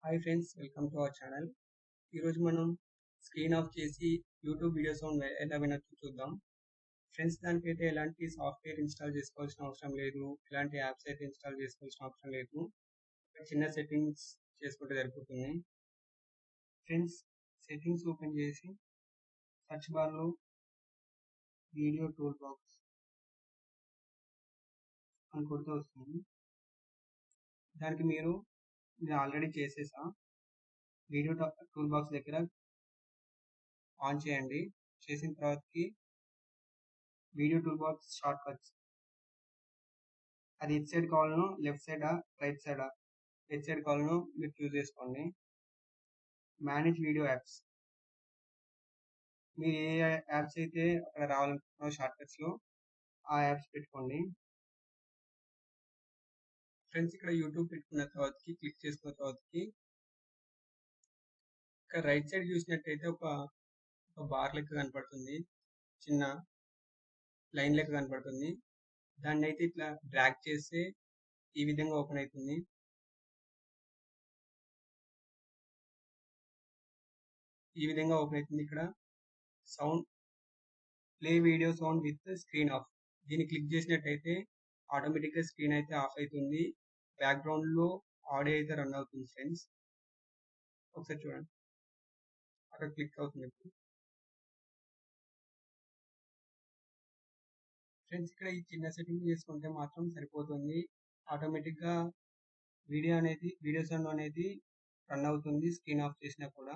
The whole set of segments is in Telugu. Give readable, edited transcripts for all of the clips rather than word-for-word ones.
Hi friends, welcome to our channel. ఈరోజు మనం స్క్రీన్ ఆఫ్ చేసి యూట్యూబ్ వీడియోస్ ఎలా వినొచ్చో చూద్దాం. ఫ్రెండ్స్, దానికైతే ఎలాంటి సాఫ్ట్వేర్ ఇన్స్టాల్ చేసుకోవాల్సిన అవసరం లేదు, ఎలాంటి యాప్స్ అయితే ఇన్స్టాల్ చేసుకోవాల్సిన అవసరం లేదు. ఒక చిన్న సెట్టింగ్స్ చేసుకుంటే సరిపోతుంది. ఫ్రెండ్స్, సెట్టింగ్స్ ఓపెన్ చేసి సర్చ్ బార్లో వీడియో టూల్ బాక్స్ అని కొడితే వస్తుంది. దానికి నేను ఆల్రెడీ చేసేసా. వీడియో టూల్ బాక్స్ దగ్గర ఆన్ చేయండి. చేసిన తర్వాతకి video tool box short cuts, అది ఇటు సైడ్ కావాలనో లెఫ్ట్ సైడా రైట్ సైడా, ఎటు సైడ్ కావాలనో మీరు చూస్ చేసుకోండి. మేనేజ్ వీడియో యాప్స్, మీరు ఏ యాప్స్ అయితే అక్కడ రావాలనుకుంటున్నారో షార్ట్ కట్స్లో ఆ యాప్స్ పెట్టుకోండి. ఫ్రెండ్స్, ఇక్కడ యూట్యూబ్ పెట్టుకున్న తర్వాతకి క్లిక్ చేసుకున్న తర్వాతకి ఇక్కడ రైట్ సైడ్ చూసినట్టయితే ఒక బార్ లెక్క కనపడుతుంది, చిన్న లైన్ లెక్క కనపడుతుంది. దాన్ని అయితే ఇట్లా డ్రాగ్ చేస్తే ఈ విధంగా ఓపెన్ అవుతుంది. ఇక్కడ sound play video sound with screen off, దీన్ని క్లిక్ చేసినట్టయితే ఆటోమేటిక్గా స్క్రీన్ అయితే ఆఫ్ అవుతుంది. బ్యాక్గ్రౌండ్లో ఆడియో అయితే రన్ అవుతుంది. ఫ్రెండ్స్, ఒకసారి చూడండి, అక్కడ క్లిక్ అవుతుంది. ఫ్రెండ్స్, ఇక్కడ ఈ చిన్న సెట్టింగ్ చేసుకుంటే మాత్రం సరిపోతుంది. ఆటోమేటిక్గా వీడియో సౌండ్ అనేది రన్ అవుతుంది స్క్రీన్ ఆఫ్ చేసినా కూడా.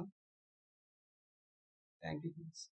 Thank you friends.